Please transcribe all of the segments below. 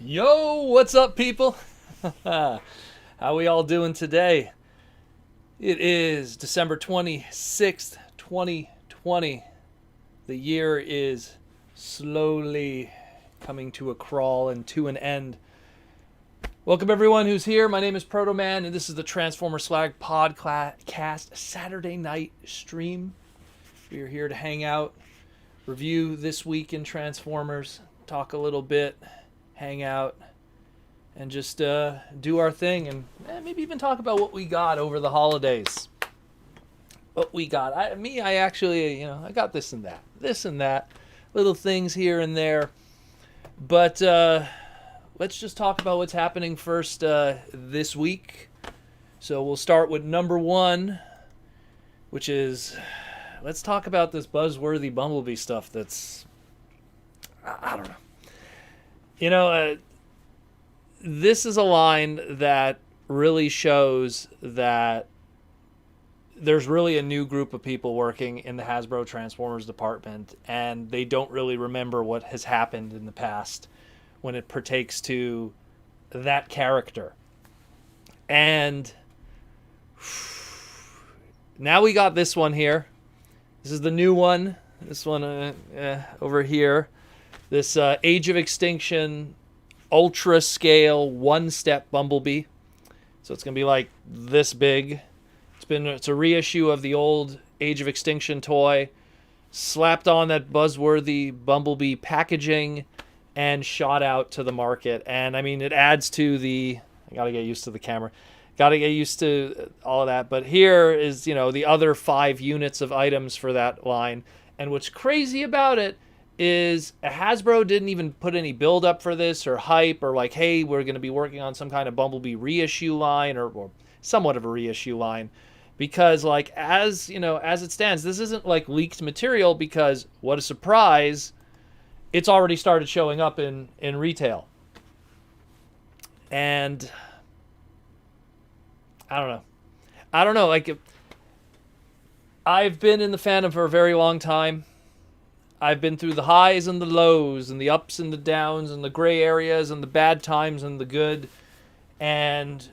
Yo, what's up, people? How we all doing today? It is December 26th, 2020. The year is slowly coming to a crawl and to an end. Welcome, everyone who's here. My name is Protoman, and this is the Transformer Slag podcast Saturday night stream. We are here to hang out, review this week in Transformers, talk a little bit, hang out, and just do our thing, and maybe even talk about what we got over the holidays. What we got. I actually, I got this and that, little things here and there. But let's just talk about what's happening first this week. So we'll start with number one, which is, let's talk about this buzzworthy Bumblebee stuff that's, I don't know. This is a line that really shows that there's really a new group of people working in the Hasbro Transformers department, and they don't really remember what has happened in the past when it partakes to that character. And now we got this one here. This is the new one. This one over here. This Age of Extinction ultra scale one-step Bumblebee. So it's going to be like this big. It's a reissue of the old Age of Extinction toy, slapped on that buzzworthy Bumblebee packaging, and shot out to the market. And I mean, it adds to the, I got to get used to the camera. Got to get used to all of that. But here is, the other 5 units of items for that line. And what's crazy about it is Hasbro didn't even put any build up for this or hype or like, hey, we're going to be working on some kind of Bumblebee reissue line or somewhat of a reissue line, because like as it stands, this isn't like leaked material, because what a surprise, it's already started showing up in retail. And I don't know, like, I've been in the fandom for a very long time. I've been through the highs and the lows and the ups and the downs and the gray areas and the bad times and the good. And,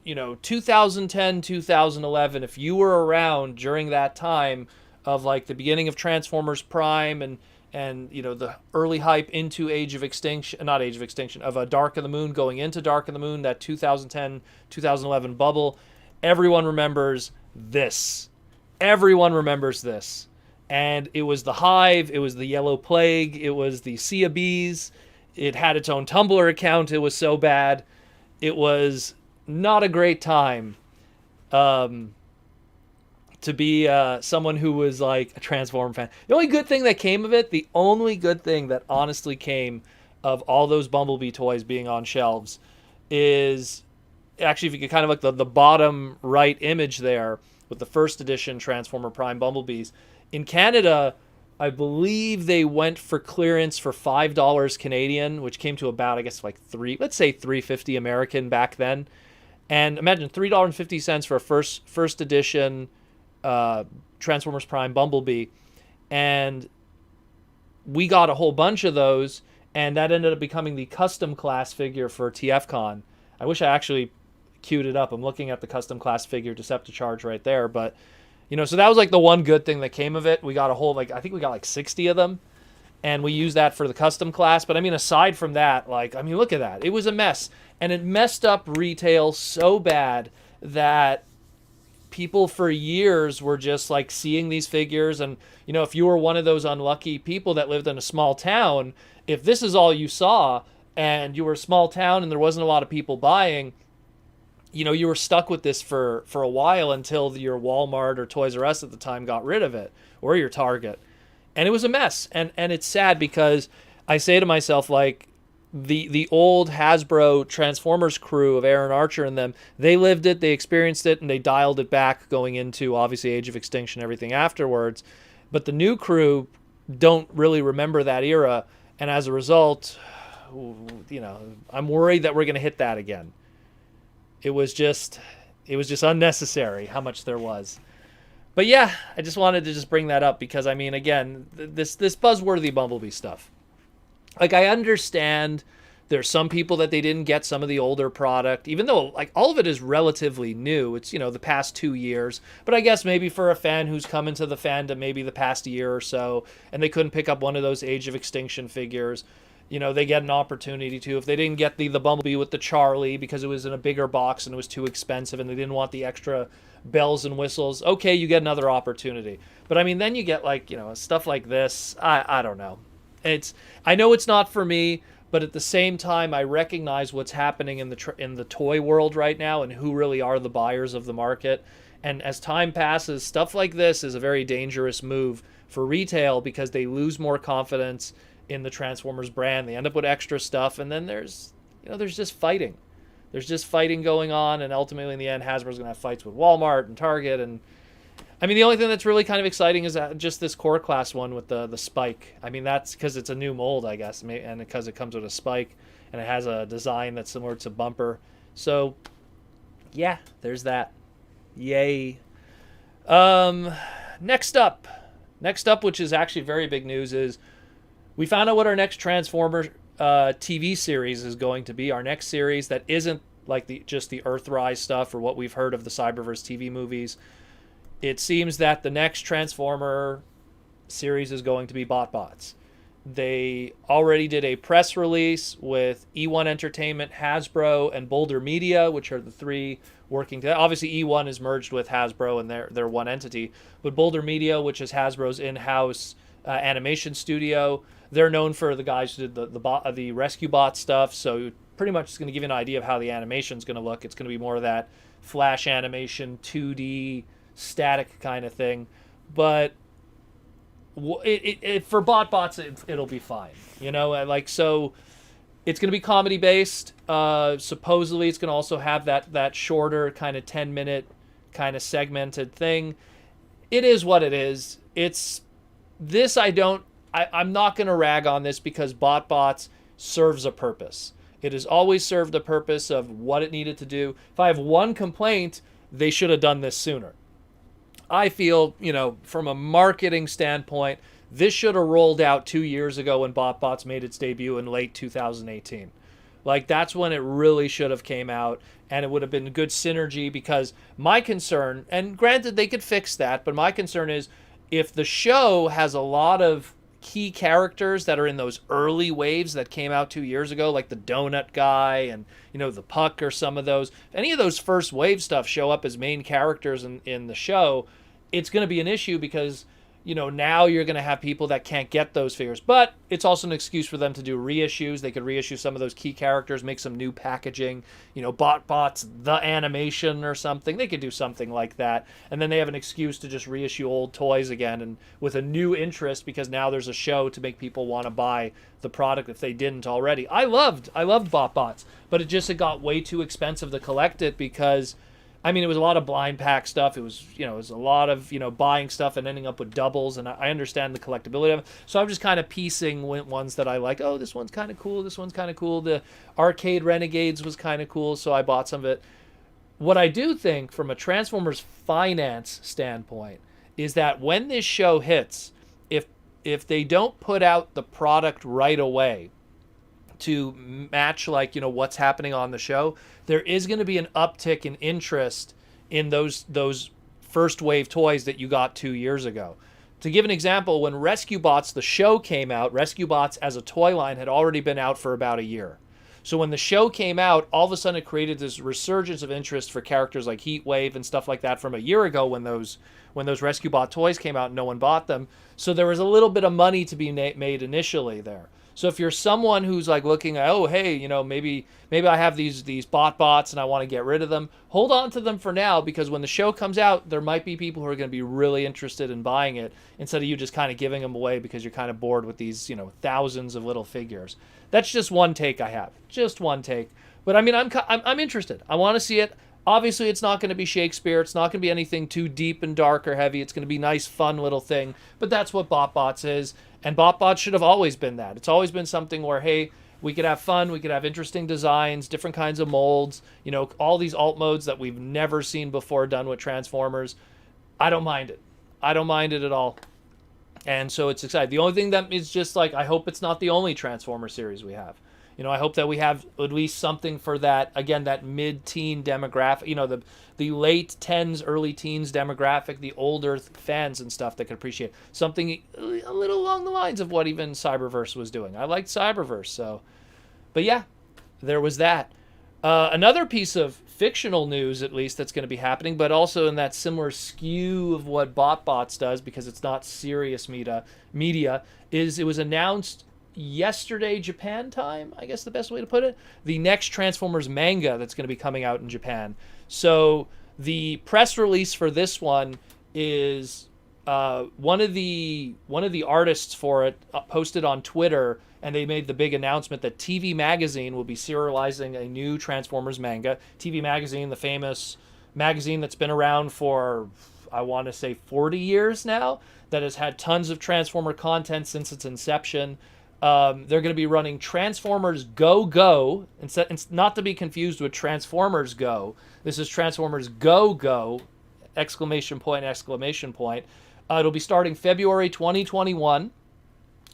2010, 2011, if you were around during that time of like the beginning of Transformers Prime and the early hype into Age of Extinction, not Age of Extinction, of Dark of the Moon, going into Dark of the Moon, that 2010, 2011 bubble, everyone remembers this. Everyone remembers this. And it was the Hive, it was the Yellow Plague, it was the Sea of Bees. It had its own Tumblr account. It was so bad. It was not a great time to be someone who was like a Transformer fan. The only good thing that came of it, the only good thing that honestly came of all those Bumblebee toys being on shelves is, actually, if you could kind of look the bottom right image there with the first edition Transformer Prime Bumblebees. In Canada, I believe they went for clearance for $5 Canadian, which came to about, I guess, like $3.50 American back then. And imagine $3.50 for a first edition Transformers Prime Bumblebee. And we got a whole bunch of those, and that ended up becoming the custom class figure for TFCon. I wish I actually queued it up. I'm looking at the custom class figure Decepticharge right there, but so that was like the one good thing that came of it. We got a whole, I think we got like 60 of them, and we used that for the custom class. But I mean, aside from that, look at that. It was a mess, and it messed up retail so bad that people for years were just like seeing these figures. And, if you were one of those unlucky people that lived in a small town, if this is all you saw and you were a small town and there wasn't a lot of people buying, you were stuck with this for a while until your Walmart or Toys R Us at the time got rid of it, or your Target. And it was a mess. And it's sad, because I say to myself, like, the old Hasbro Transformers crew of Aaron Archer and them, they lived it, they experienced it, and they dialed it back going into, obviously, Age of Extinction, everything afterwards. But the new crew don't really remember that era. And as a result, I'm worried that we're going to hit that again. It was just unnecessary how much there was. But yeah, I just wanted to just bring that up because, I mean, again, this buzzworthy Bumblebee stuff. Like, I understand There's some people that they didn't get some of the older product, even though like all of it is relatively new. It's, the past 2 years. But I guess maybe for a fan who's come into the fandom maybe the past year or so, and they couldn't pick up one of those Age of Extinction figures, they get an opportunity to. If they didn't get the Bumblebee with the Charlie because it was in a bigger box and it was too expensive and they didn't want the extra bells and whistles, okay, you get another opportunity. But I mean, then you get like, stuff like this. I don't know. I know it's not for me, but at the same time, I recognize what's happening in the toy world right now and who really are the buyers of the market. And as time passes, stuff like this is a very dangerous move for retail because they lose more confidence in the Transformers brand. They end up with extra stuff, and then there's just fighting. There's just fighting going on, and ultimately in the end, Hasbro's going to have fights with Walmart and Target. And I mean, the only thing that's really kind of exciting is just this core class one with the spike. I mean, that's because it's a new mold, I guess, and because it comes with a spike, and it has a design that's similar to Bumper. So, yeah, there's that. Yay. Next up, which is actually very big news, is we found out what our next Transformer TV series is going to be. Our next series that isn't like just the EarthRise stuff or what we've heard of the Cyberverse TV movies. It seems that the next Transformer series is going to be BotBots. They already did a press release with E1 Entertainment, Hasbro, and Boulder Media, which are the three working together. Obviously, E1 is merged with Hasbro, and they're one entity. But Boulder Media, which is Hasbro's in-house animation studio, they're known for the guys who did the Rescue Bot stuff. So pretty much it's going to give you an idea of how the animation is going to look. It's going to be more of that flash animation, 2D, static kind of thing. But for BotBots, it'll be fine. So it's going to be comedy based. Supposedly it's going to also have that shorter kind of 10-minute kind of segmented thing. It is what it is. I'm not going to rag on this because BotBots serves a purpose. It has always served the purpose of what it needed to do. If I have one complaint, they should have done this sooner. I feel, from a marketing standpoint, this should have rolled out 2 years ago when BotBots made its debut in late 2018. Like, that's when it really should have came out, and it would have been good synergy because my concern, and granted they could fix that, but my concern is if the show has a lot of key characters that are in those early waves that came out 2 years ago, like the donut guy and the Puck or some of those, if any of those first wave stuff show up as main characters in the show, it's going to be an issue because now you're going to have people that can't get those figures. But it's also an excuse for them to do reissues. They could reissue some of those key characters, make some new packaging, BotBots, the animation or something. They could do something like that. And then they have an excuse to just reissue old toys again and with a new interest because now there's a show to make people want to buy the product if they didn't already. I loved BotBots, but it got way too expensive to collect it because it was a lot of blind pack stuff. It was a lot of, buying stuff and ending up with doubles. And I understand the collectability of it. So I'm just kind of piecing ones that I like. Oh, this one's kind of cool. This one's kind of cool. The Arcade Renegades was kind of cool. So I bought some of it. What I do think from a Transformers finance standpoint is that when this show hits, if they don't put out the product right away to match what's happening on the show, there is going to be an uptick in interest in those first wave toys that you got 2 years ago. To give an example, when Rescue Bots, the show came out, Rescue Bots as a toy line had already been out for about a year. So when the show came out, all of a sudden it created this resurgence of interest for characters like Heatwave and stuff like that from a year ago when those Rescue Bot toys came out and no one bought them. So there was a little bit of money to be made initially there. So if you're someone who's like looking at, oh, hey, maybe I have these BotBots and I want to get rid of them, hold on to them for now because when the show comes out, there might be people who are going to be really interested in buying it instead of you just kind of giving them away because you're kind of bored with these, thousands of little figures. That's just one take I have. Just one take. But I'm interested. I want to see it. Obviously, it's not going to be Shakespeare. It's not going to be anything too deep and dark or heavy. It's going to be a nice, fun little thing. But that's what BotBots is. And BotBots should have always been that. It's always been something where, hey, we could have fun. We could have interesting designs, different kinds of molds, all these alt modes that we've never seen before done with Transformers. I don't mind it. I don't mind it at all. And so it's exciting. The only thing that is just I hope it's not the only Transformer series we have. I hope that we have at least something for that, again, that mid-teen demographic, the late 10s, early teens demographic, the older fans and stuff that could appreciate something a little along the lines of what even Cyberverse was doing. I liked Cyberverse, so. But yeah, there was that. Another piece of fictional news, at least, that's going to be happening, but also in that similar skew of what BotBots does, because it's not serious media, is it was announced yesterday, Japan time, I guess the best way to put it, the next Transformers manga that's going to be coming out in Japan. So the press release for this one is one of the artists for it posted on Twitter, and they made the big announcement that TV Magazine will be serializing a new Transformers manga. TV Magazine, the famous magazine that's been around for, I want to say, 40 years now, that has had tons of Transformer content since its inception. They're going to be running Transformers Go Go, not to be confused with Transformers Go. This is Transformers Go Go! Exclamation point, exclamation point. It'll be starting February 2021.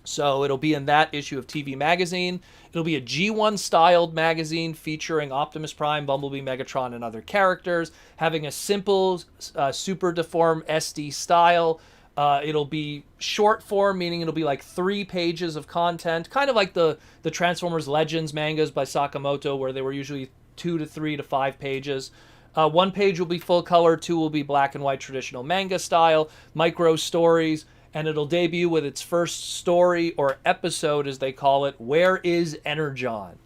So it'll be in that issue of TV Magazine. It'll be a G1 styled magazine featuring Optimus Prime, Bumblebee, Megatron, and other characters, having a simple, super deformed SD style. It'll be short form, meaning it'll be like 3 pages of content, kind of like the Transformers Legends mangas by Sakamoto, where they were usually 2 to 3 to 5 pages. 1 page will be full color, 2 will be black and white traditional manga style, micro stories, and it'll debut with its first story, or episode as they call it, Where is Energon?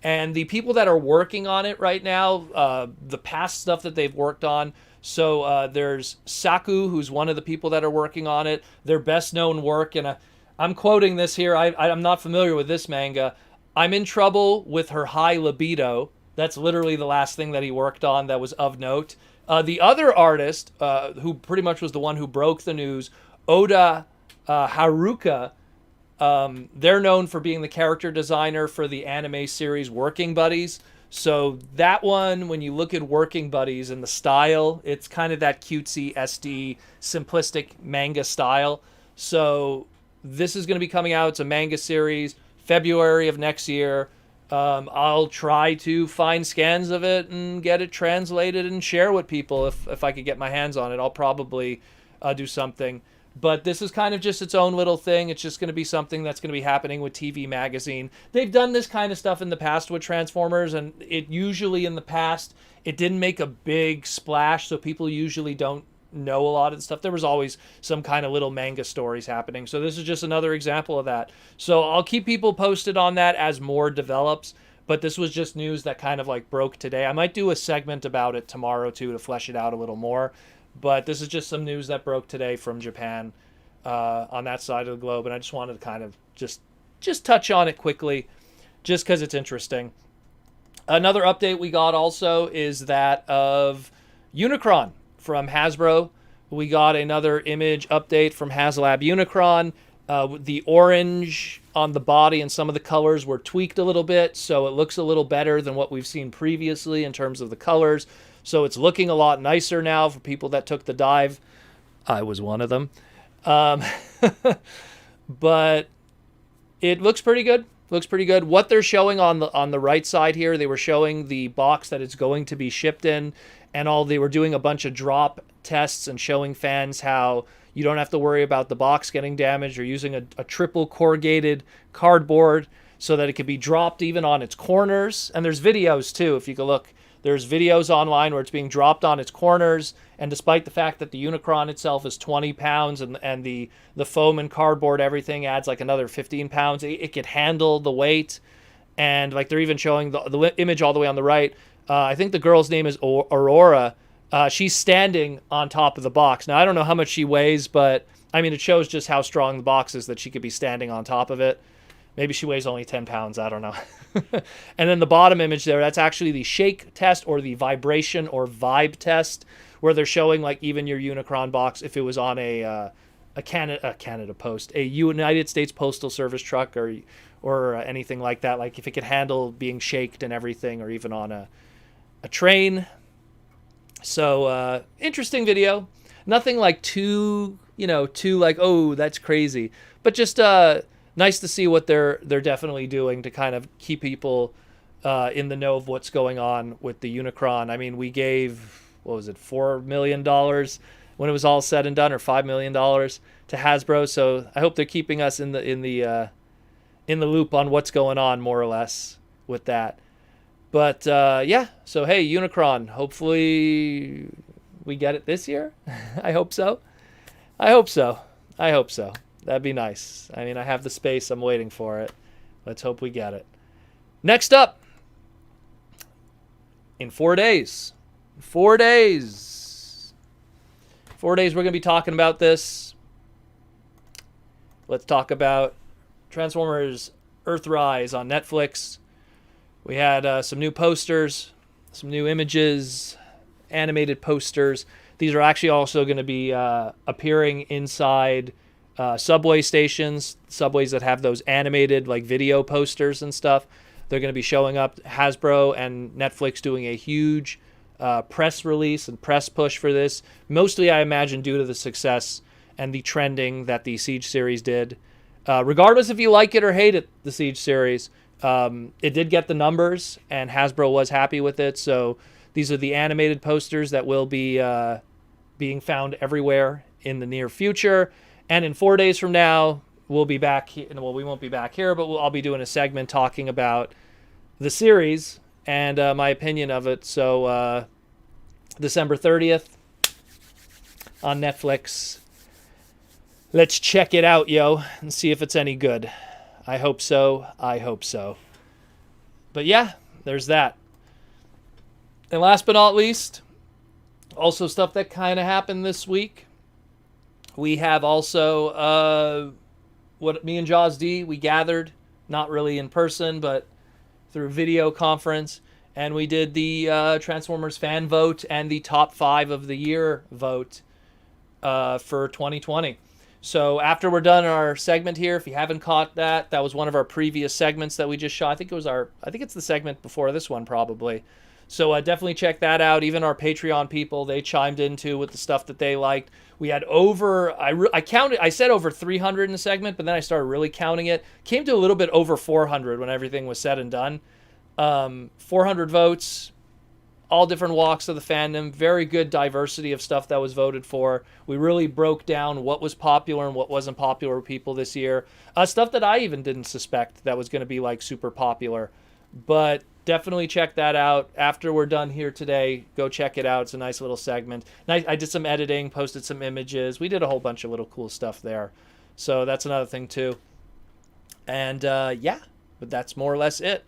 And the people that are working on it right now, the past stuff that they've worked on, so there's Saku, who's one of the people that are working on it. Their best known work, and I'm quoting this here, I'm not familiar with this manga. I'm in trouble with her high libido. That's literally the last thing that he worked on that was of note. The other artist, who pretty much was the one who broke the news, Oda Haruka, they're known for being the character designer for the anime series Working Buddies. So that one, when you look at Working Buddies and the style, it's kind of that cutesy SD simplistic manga style. So this is going to be coming out. It's a manga series, February of next year. I'll try to find scans of it and get it translated and share with people if I could get my hands on it. I'll probably do something. But this is kind of just its own little thing. It's just going to be something that's going to be happening with TV Magazine. They've done this kind of stuff in the past with Transformers, and it usually in the past, it didn't make a big splash, so people usually don't know a lot of the stuff. There was always some kind of little manga stories happening. So this is just another example of that. So I'll keep people posted on that as more develops. But this was just news that kind of like broke today. I might do a segment about it tomorrow too to flesh it out a little more. But this is just some news that broke today from Japan on that side of the globe. And I just wanted to kind of just touch on it quickly just because it's interesting. Another update we got also is that of Unicron from Hasbro. We got another image update from HasLab Unicron. The orange on the body and some of the colors were tweaked a little bit, so it looks a little better than what we've seen previously in terms of the colors. So it's looking a lot nicer now for people that took the dive. I was one of them. But it looks pretty good. Looks pretty good. What they're showing on the right side here, they were showing the box that it's going to be shipped in, and they were doing a bunch of drop tests and showing fans how you don't have to worry about the box getting damaged, or using a triple corrugated cardboard so that it could be dropped even on its corners. And there's videos too, if you could look. There's videos online where it's being dropped on its corners, and despite the fact that the Unicron itself is 20 pounds and the foam and cardboard, everything adds like another 15 pounds, it could handle the weight. And like they're even showing the image all the way on the right. I think the girl's name is Aurora. She's standing on top of the box. Now, I don't know how much she weighs, but I mean, it shows just how strong the box is that she could be standing on top of it. Maybe she weighs only 10 pounds. I don't know. And then the bottom image there, that's actually the shake test, or the vibration or vibe test, where they're showing like even your Unicron box, if it was on a Canada Post, a United States Postal Service truck, or anything like that, like if it could handle being shaked and everything, or even on a train. So interesting video. Nothing like too like, oh, that's crazy. But just nice to see what they're definitely doing to kind of keep people in the know of what's going on with the Unicron. I mean, we gave, what was it, $4 million when it was all said and done, or $5 million to Hasbro. So I hope they're keeping us in the loop on what's going on, more or less, with that. But yeah, so hey, Unicron, hopefully we get it this year. I hope so. I hope so. I hope so. That'd be nice. I mean, I have the space. I'm waiting for it. Let's hope we get it. Next up, in 4 days. 4 days. 4 days, we're going to be talking about this. Let's talk about Transformers EarthRise on Netflix. We had some new posters, some new images, animated posters. These are actually also going to be appearing inside subway stations, subways that have those animated like video posters and stuff. They're going to be showing up. Hasbro and Netflix doing a huge press release and press push for this. Mostly, I imagine, due to the success and the trending that the Siege series did. Regardless if you like it or hate it, the Siege series, it did get the numbers, and Hasbro was happy with it. So these are the animated posters that will be being found everywhere in the near future. And in 4 days from now, we'll be back here. Well, we won't be back here, but I'll be doing a segment talking about the series and my opinion of it. So December 30th on Netflix. Let's check it out, yo, and see if it's any good. I hope so. I hope so. But yeah, there's that. And last but not least, also stuff that kind of happened this week. We have also what me and Jaws D, we gathered, not really in person, but through video conference, and we did the Transformers fan vote and the top 5 of the year vote for 2020. So after we're done our segment here, if you haven't caught that, that was one of our previous segments that we just shot. I think it's the segment before this one probably. So definitely check that out. Even our Patreon people, they chimed in too with the stuff that they liked. We had I said over 300 in the segment, but then I started really counting it. Came to a little bit over 400 when everything was said and done. 400 votes, all different walks of the fandom. Very good diversity of stuff that was voted for. We really broke down what was popular and what wasn't popular with people this year. Stuff that I even didn't suspect that was going to be like super popular. But definitely check that out. After we're done here today, go check it out. It's a nice little segment. I did some editing, posted some images. We did a whole bunch of little cool stuff there. So that's another thing too. And yeah, but that's more or less it.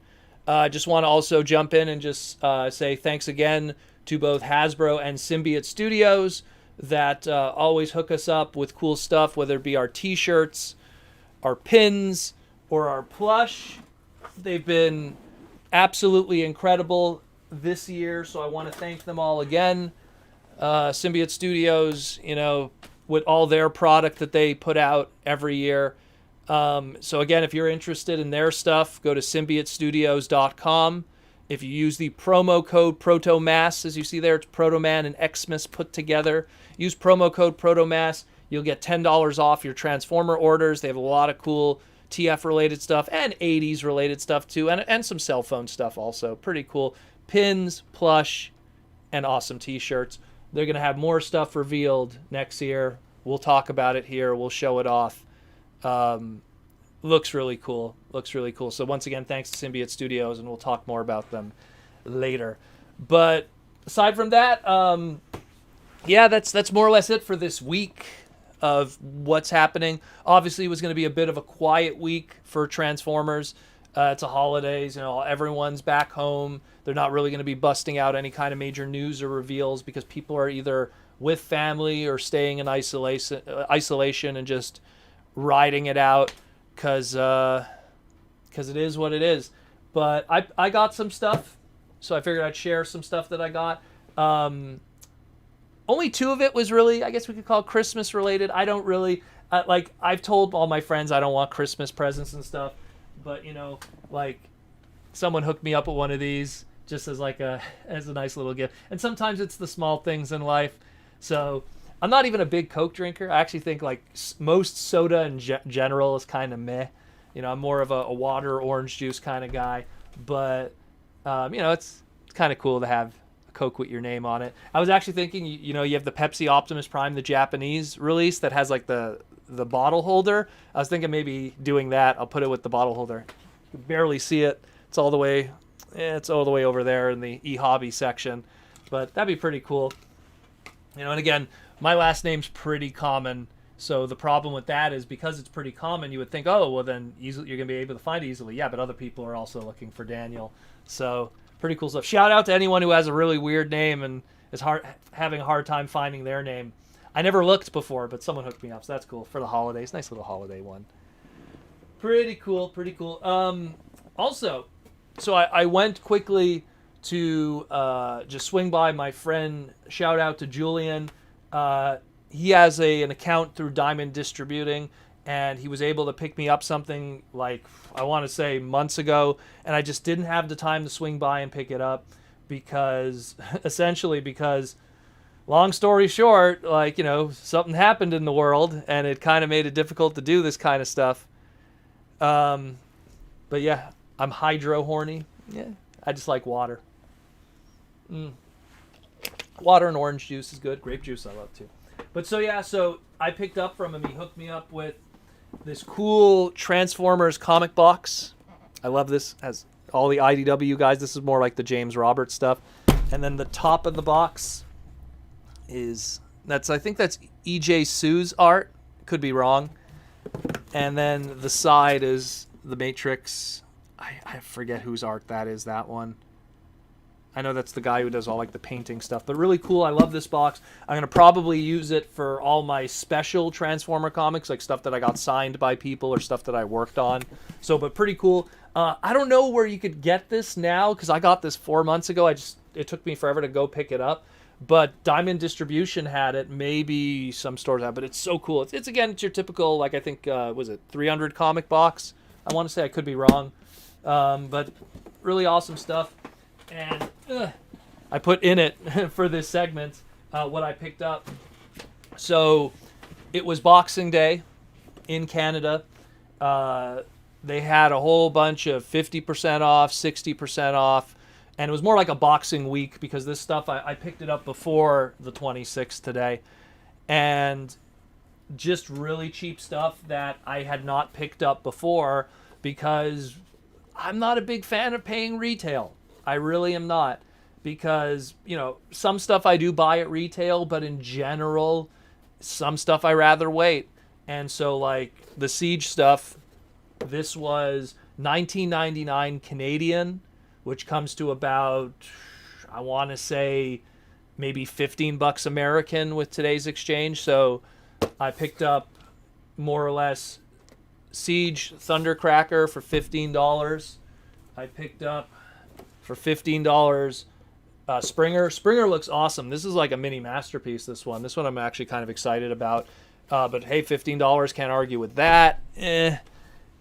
I just want to also jump in and just say thanks again to both Hasbro and Symbiote Studios that always hook us up with cool stuff, whether it be our t-shirts, our pins, or our plush. They've been absolutely incredible this year, so I want to thank them all again. Symbiote Studios, with all their product that they put out every year. So again, if you're interested in their stuff, go to symbiotestudios.com. If you use the promo code PROTOMASS, as you see there, it's Protoman and Xmas put together. Use promo code PROTOMASS. You'll get $10 off your Transformer orders. They have a lot of cool TF-related stuff and 80s-related stuff, too, and some cell phone stuff also. Pretty cool. Pins, plush, and awesome T-shirts. They're going to have more stuff revealed next year. We'll talk about it here. We'll show it off. Looks really cool. So once again, thanks to Symbiote Studios, and we'll talk more about them later. But aside from that, yeah, that's more or less it for this week of what's happening. Obviously, it was going to be a bit of a quiet week for Transformers. It's a holidays, everyone's back home. They're not really going to be busting out any kind of major news or reveals because people are either with family or staying in isolation and just riding it out because it is what it is. But I got some stuff, so I figured I'd share some stuff that I got. Only 2 of it was really, I guess we could call Christmas related. I don't really, I've told all my friends I don't want Christmas presents and stuff, but someone hooked me up with one of these just as as a nice little gift. And sometimes it's the small things in life. So I'm not even a big Coke drinker. I actually think most soda in general is kind of meh. I'm more of a water orange juice kind of guy. But it's kind of cool to have a Coke with your name on it. I was actually thinking, you have the Pepsi Optimus Prime, the Japanese release that has like the bottle holder. I was thinking maybe doing that. I'll put it with the bottle holder. You can barely see it. It's all the way over there in the e-hobby section. But that'd be pretty cool. And again, my last name's pretty common. So the problem with that is because it's pretty common, you would think, oh, well then you're going to be able to find it easily. Yeah, but other people are also looking for Daniel. So pretty cool stuff. Shout out to anyone who has a really weird name and is having a hard time finding their name. I never looked before, but someone hooked me up, so that's cool for the holidays. Nice little holiday one. Pretty cool. Also, so I went quickly to just swing by my friend. Shout out to Julian. He has an account through Diamond Distributing, and he was able to pick me up something like, I want to say months ago, and I just didn't have the time to swing by and pick it up because long story short, something happened in the world and it kind of made it difficult to do this kind of stuff. But yeah, I'm hydro horny. Yeah, I just like water. Water and orange juice is good. Grape juice I love too. But so I picked up from him. He hooked me up with this cool Transformers comic box. I love this. Has all the IDW guys. This is more like the James Roberts stuff. And then the top of the box I think that's E.J. Sue's art. Could be wrong. And then the side is the Matrix. I forget whose art that is, that one. I know that's the guy who does all like the painting stuff, but really cool. I love this box. I'm going to probably use it for all my special Transformer comics, like stuff that I got signed by people or stuff that I worked on. But pretty cool. I don't know where you could get this now because I got this 4 months ago. It took me forever to go pick it up, but Diamond Distribution had it. Maybe some stores have, but it's so cool. It's your typical, like I think, was it 300 comic box? I want to say, I could be wrong. But really awesome stuff. And I put in it for this segment what I picked up. So it was Boxing Day in Canada. They had a whole bunch of 50% off, 60% off. And it was more like a Boxing Week because this stuff, I picked it up before the 26th today. And just really cheap stuff that I had not picked up before because I'm not a big fan of paying retail. I really am not because, some stuff I do buy at retail, but in general, some stuff I rather wait. And so like the Siege stuff, this was $19.99 Canadian, which comes to about, I want to say maybe $15 American with today's exchange. So I picked up more or less Siege Thundercracker for $15. I picked up for $15 Springer. Springer looks awesome. This is like a mini masterpiece, this one. This one I'm actually kind of excited about. But hey, $15, can't argue with that. And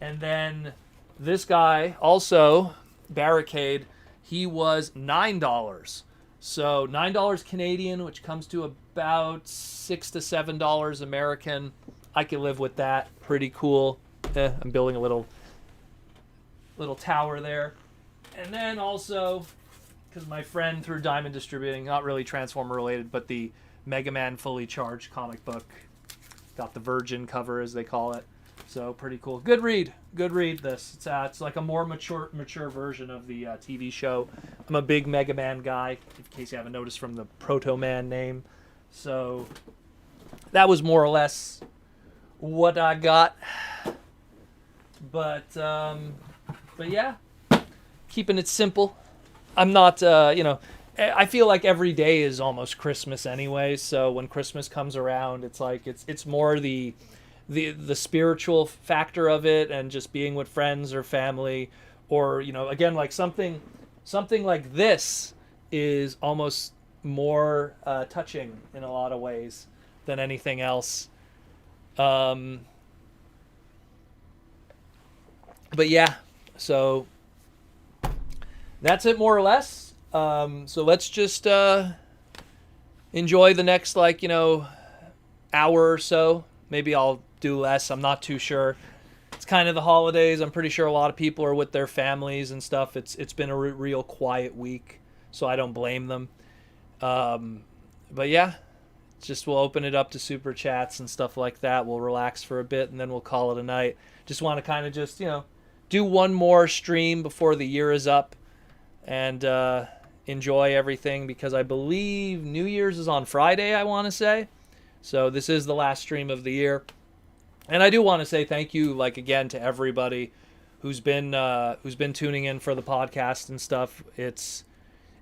then this guy, also Barricade, he was $9. So $9 Canadian, which comes to about $6 to $7 American. I can live with that. Pretty cool. I'm building a little tower there. And then also, because my friend through Diamond Distributing, not really Transformer related, but the Mega Man Fully Charged comic book. Got the Virgin cover, as they call it. So pretty cool. Good read this. It's like a more mature version of the TV show. I'm a big Mega Man guy, in case you haven't noticed from the Protoman name. So that was more or less what I got. But yeah, keeping it simple. I'm not, I feel like every day is almost Christmas anyway. So when Christmas comes around, it's like it's more the spiritual factor of it, and just being with friends or family, or again, like something like this is almost more touching in a lot of ways than anything else. But yeah, so that's it more or less. So let's just enjoy the next hour or so. Maybe I'll do less. I'm not too sure. it's kind of the holidays. I'm pretty sure a lot of people are with their families and stuff. It's been a real quiet week, so I don't blame them. But yeah, just we'll open it up to super chats and stuff like that. We'll relax for a bit and then we'll call it a night. Just want to kind of just, do one more stream before the year is up and enjoy everything, because I believe New Year's is on Friday, I want to say. So this is the last stream of the year. And I do want to say thank you, again, to everybody who's been tuning in for the podcast and stuff.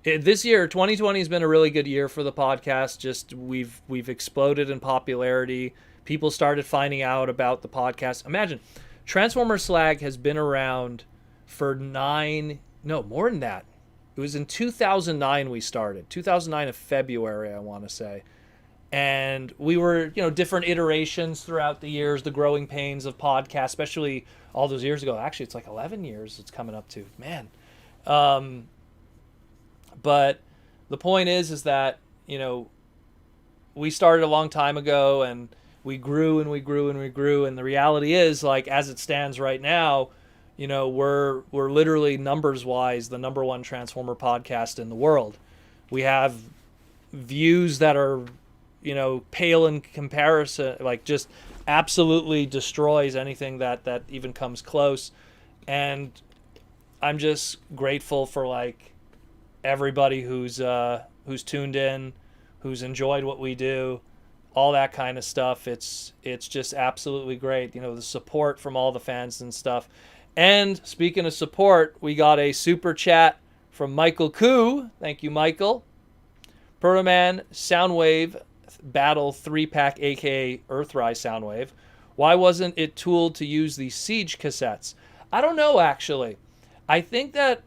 This year, 2020 has been a really good year for the podcast. Just we've exploded in popularity. People started finding out about the podcast. Imagine, Transformer Slag has been around for more than that. It was in 2009 we started. 2009 of February, I want to say. And we were, different iterations throughout the years, the growing pains of podcasts, especially all those years ago. Actually, it's 11 years it's coming up to. Man. But the point is that, we started a long time ago and we grew and we grew and we grew. And the reality is, as it stands right now, we're literally numbers wise the number one Transformer podcast in the world. We have views that are, pale in comparison, just absolutely destroys anything that even comes close. And I'm just grateful for everybody who's tuned in, who's enjoyed what we do, all that kind of stuff. It's just absolutely great. The support from all the fans and stuff. And speaking of support, we got a super chat from Michael Koo. Thank you, Michael. Protoman Soundwave Battle 3-pack, aka EarthRise Soundwave. Why wasn't it tooled to use the Siege cassettes? I don't know, actually. I think the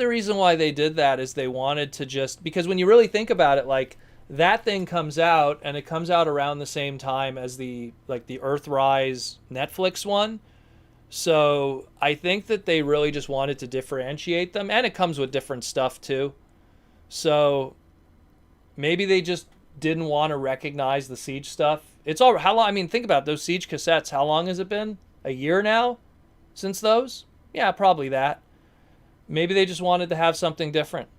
reason why they did that is they wanted to just, because when you really think about it, that thing comes out and it comes out around the same time as the EarthRise Netflix one. So I think that they really just wanted to differentiate them, and it comes with different stuff too. So maybe they just didn't want to recognize the Siege stuff. It's all, how long, think about those Siege cassettes. How long has it been? A year now since those? Yeah, probably that. Maybe they just wanted to have something different.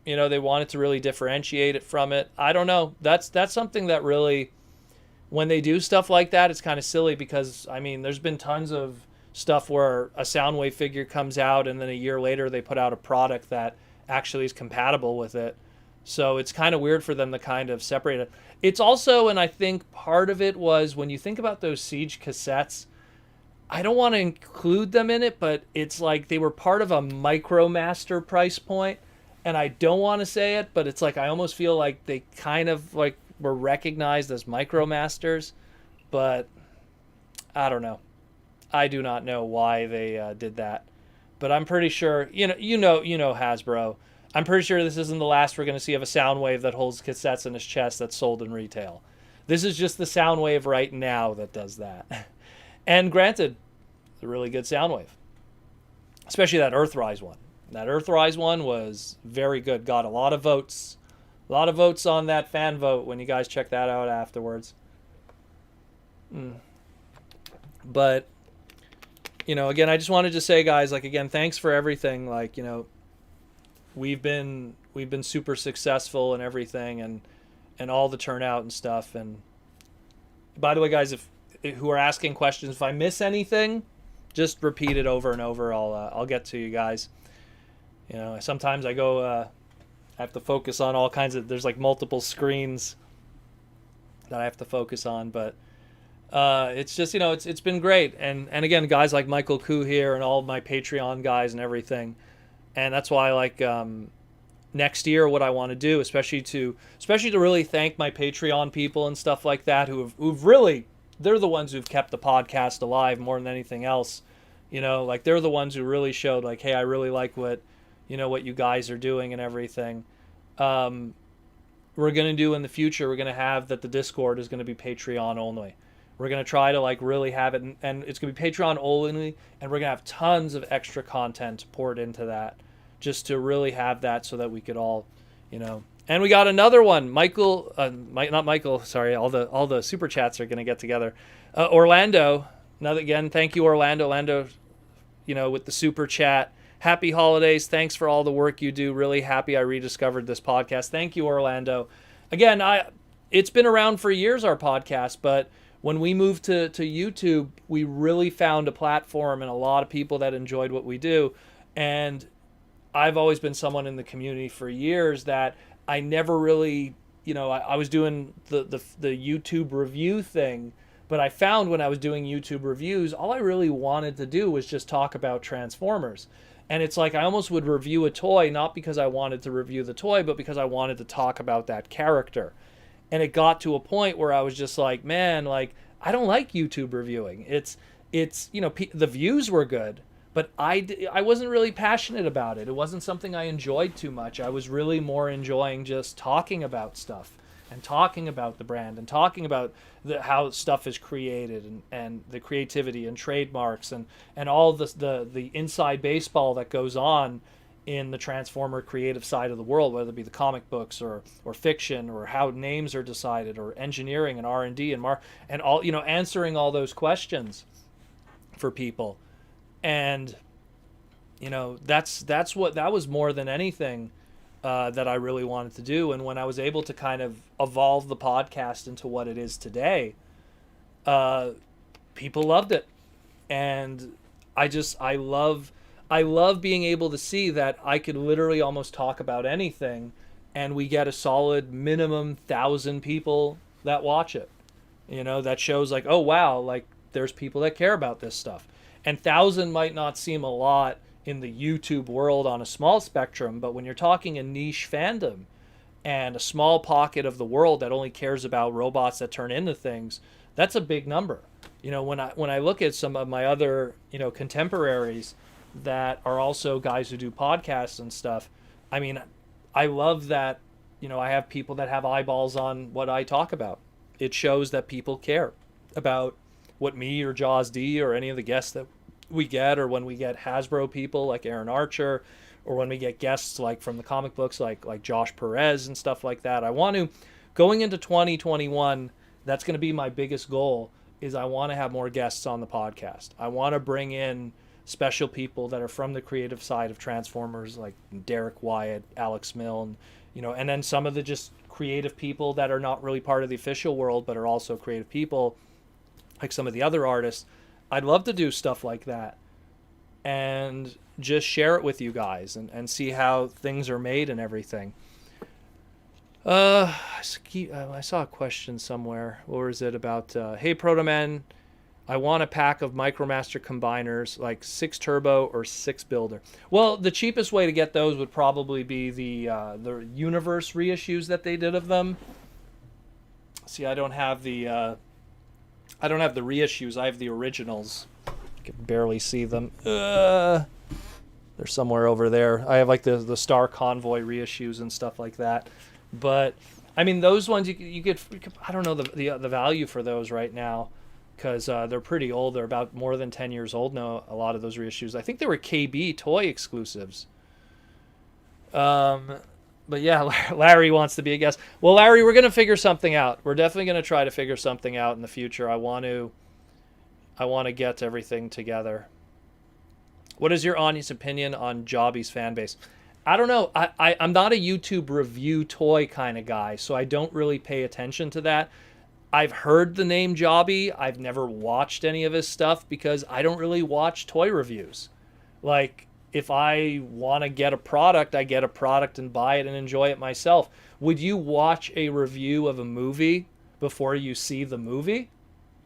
They wanted to really differentiate it from it. I don't know. That's something that really, when they do stuff like that, it's kind of silly, because there's been tons of stuff where a Soundwave figure comes out and then a year later they put out a product that actually is compatible with it. So it's kind of weird for them to kind of separate it. It's also, and I think part of it was, when you think about those Siege cassettes, I don't want to include them in it, but it's they were part of a MicroMaster price point. And I don't want to say it, but it's I almost feel like they kind of were recognized as MicroMasters. But I don't know. I do not know why they did that. But I'm pretty sure, Hasbro. I'm pretty sure this isn't the last we're going to see of a Soundwave that holds cassettes in his chest that's sold in retail. This is just the Soundwave right now that does that. And granted, it's a really good Soundwave. Especially that EarthRise one. That EarthRise one was very good. Got a lot of votes. A lot of votes on that fan vote when you guys check that out afterwards. But, again, I just wanted to say, guys, again, thanks for everything. We've been super successful and everything, and all the turnout and stuff. And by the way, guys, who are asking questions, if I miss anything, just repeat it over and over. I'll get to you guys. Sometimes I go, I have to focus on all kinds of, there's multiple screens that I have to focus on, but it's just, it's been great. And again, guys like Michael Koo here and all of my Patreon guys and everything. And that's why next year, what I want to do, especially to really thank my Patreon people and stuff like that, who've really, they're the ones who've kept the podcast alive more than anything else. They're the ones who really showed hey, I really like what you guys are doing and everything. We're going to do in the future, we're going to have that the Discord is going to be Patreon only. We're going to try to really have it, and it's going to be Patreon only, and we're going to have tons of extra content poured into that, just to really have that so that we could all, And we got another one, Michael, not Michael, sorry, all the super chats are going to get together. Orlando, again, thank you, Orlando, with the super chat. Happy holidays. Thanks for all the work you do. Really happy I rediscovered this podcast. Thank you, Orlando. Again, it's been around for years, our podcast, but when we moved to YouTube, we really found a platform and a lot of people that enjoyed what we do. And I've always been someone in the community for years that I never really, I was doing the YouTube review thing, but I found when I was doing YouTube reviews, all I really wanted to do was just talk about Transformers. And it's like I almost would review a toy, not because I wanted to review the toy, but because I wanted to talk about that character. And it got to a point where I was just like, man, like, I don't like YouTube reviewing. It's the views were good, but I wasn't really passionate about it. It wasn't something I enjoyed too much. I was really more enjoying just talking about stuff and talking about the brand and talking about how stuff is created and the creativity and trademarks and all the inside baseball that goes on in the Transformer creative side of the world, whether it be the comic books or fiction or how names are decided or engineering and R&D and all, answering all those questions for people. And that was more than anything that I really wanted to do. And when I was able to kind of evolve the podcast into what it is today, people loved it. And I love being able to see that I could literally almost talk about anything and we get a solid minimum 1,000 people that watch it. That shows like, oh wow, like there's people that care about this stuff. And 1,000 might not seem a lot in the YouTube world on a small spectrum, but when you're talking a niche fandom and a small pocket of the world that only cares about robots that turn into things, that's a big number. When I look at some of my other, contemporaries that are also guys who do podcasts and stuff, I mean, I love that, I have people that have eyeballs on what I talk about. It shows that people care about what me or Jaws D or any of the guests that we get, or when we get Hasbro people like Aaron Archer, or when we get guests like from the comic books like Josh Perez and stuff like that. I want to, going into 2021, that's going to be my biggest goal, is I want to have more guests on the podcast. I want to bring in special people that are from the creative side of Transformers, like Derek Wyatt, Alex Milne, and then some of the just creative people that are not really part of the official world but are also creative people, like some of the other artists. I'd love to do stuff like that and just share it with you guys and see how things are made and everything. I saw a question somewhere. What was it about? Hey, Protoman, I want a pack of Micromaster combiners, like 6 turbo or 6 builder. Well, the cheapest way to get those would probably be the Universe reissues that they did of them. See, I don't have the reissues. I have the originals. I can barely see them. They're somewhere over there. I have like the Star Convoy reissues and stuff like that. But I mean, those ones you could I don't know the value for those right now, because they're pretty old. They're about more than 10 years old now, a lot of those reissues. I think they were KB toy exclusives. But yeah, Larry wants to be a guest. Well, Larry, we're going to figure something out. We're definitely going to try to figure something out in the future. I want to get everything together. What is your honest opinion on Jobby's fan base? I don't know. I'm not a YouTube review toy kind of guy, so I don't really pay attention to that. I've heard the name Jobby. I've never watched any of his stuff because I don't really watch toy reviews. Like, if I want to get a product, I get a product and buy it and enjoy it myself. Would you watch a review of a movie before you see the movie?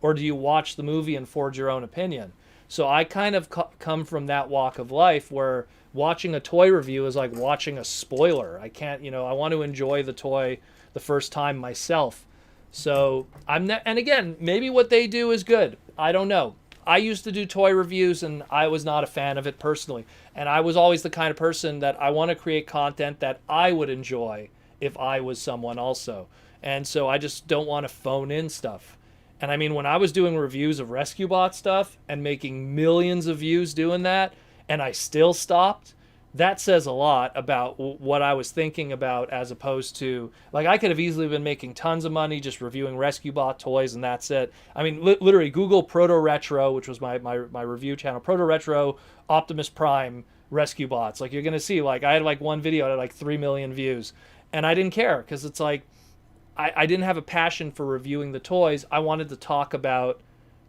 Or do you watch the movie and forge your own opinion? So I kind of come from that walk of life where watching a toy review is like watching a spoiler. I can't, I want to enjoy the toy the first time myself. So I'm not, and again, maybe what they do is good. I don't know. I used to do toy reviews and I was not a fan of it personally. And I was always the kind of person that I want to create content that I would enjoy if I was someone also. And so I just don't want to phone in stuff. And I mean, when I was doing reviews of Rescue Bot stuff and making millions of views doing that, and I still stopped, that says a lot about what I was thinking about, as opposed to, like, I could have easily been making tons of money just reviewing Rescue Bot toys and that's it. I mean, literally Google Proto Retro, which was my review channel, Proto Retro Optimus Prime Rescue Bots. Like, you're going to see, like, I had like one video that had like 3 million views, and I didn't care because it's like, I didn't have a passion for reviewing the toys. I wanted to talk about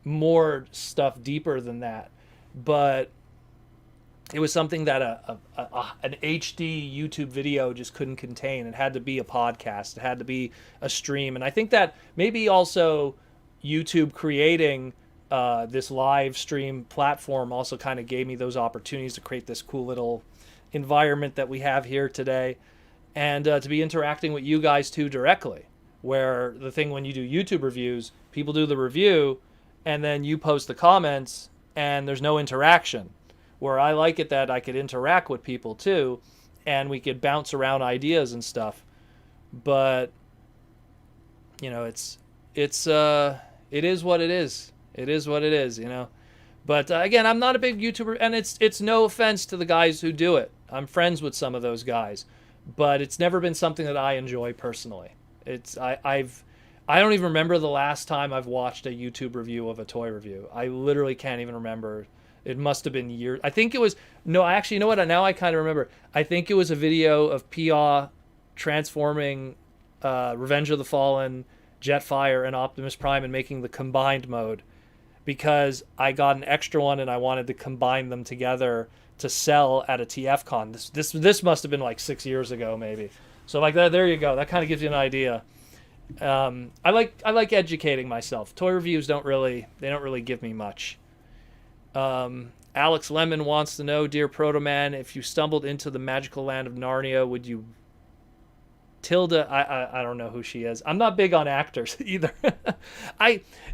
more stuff deeper than that. But it was something that an HD YouTube video just couldn't contain. It had to be a podcast. It had to be a stream. And I think that maybe also YouTube creating this live stream platform also kind of gave me those opportunities to create this cool little environment that we have here today, and to be interacting with you guys too directly. Where the thing, when you do YouTube reviews, people do the review and then you post the comments and there's no interaction. Where I like it that I could interact with people too, and we could bounce around ideas and stuff. But you know, it is what it is. It is what it is, you know. But again, I'm not a big YouTuber, and it's no offense to the guys who do it. I'm friends with some of those guys, but it's never been something that I enjoy personally. I don't even remember the last time I've watched a YouTube review of a toy review. I literally can't even remember. It must have been years. I think it was, no, actually, you know what? Now I kind of remember. I think it was a video of Pia transforming Revenge of the Fallen, Jetfire, and Optimus Prime and making the combined mode, because I got an extra one and I wanted to combine them together to sell at a TFCon. This must have been like 6 years ago, maybe. So like that, there you go. That kind of gives you an idea. I like educating myself. Toy reviews don't really give me much. Alex Lemon wants to know, dear Protoman, if you stumbled into the magical land of Narnia, would you Tilda? I don't know who she is. I'm not big on actors either.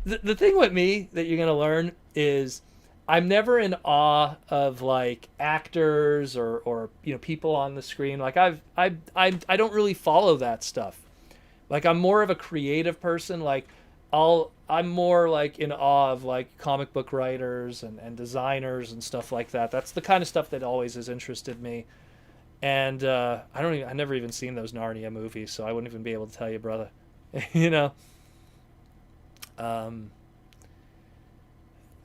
The thing with me that you're gonna learn is I'm never in awe of like actors or you know, people on the screen. Like I don't really follow that stuff. Like I'm more of a creative person. Like I'm more like in awe of like comic book writers and designers and stuff like that. That's the kind of stuff that always has interested me. And I never even seen those Narnia movies, so I wouldn't even be able to tell you, brother. You know.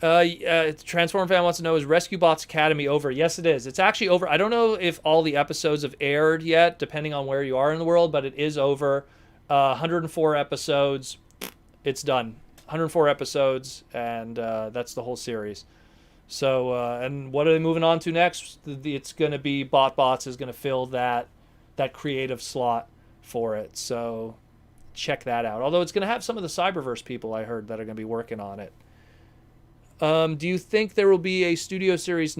Transform fan wants to know, is Rescue Bots Academy over? Yes, it is. It's actually over. I don't know if all the episodes have aired yet, depending on where you are in the world, but it is over. 104 episodes. It's done. 104 episodes, and that's the whole series. So, and what are they moving on to next? It's going to be BotBots is going to fill that creative slot for it. So check that out. Although it's going to have some of the Cyberverse people, I heard, that are going to be working on it. Do you think there will be a studio series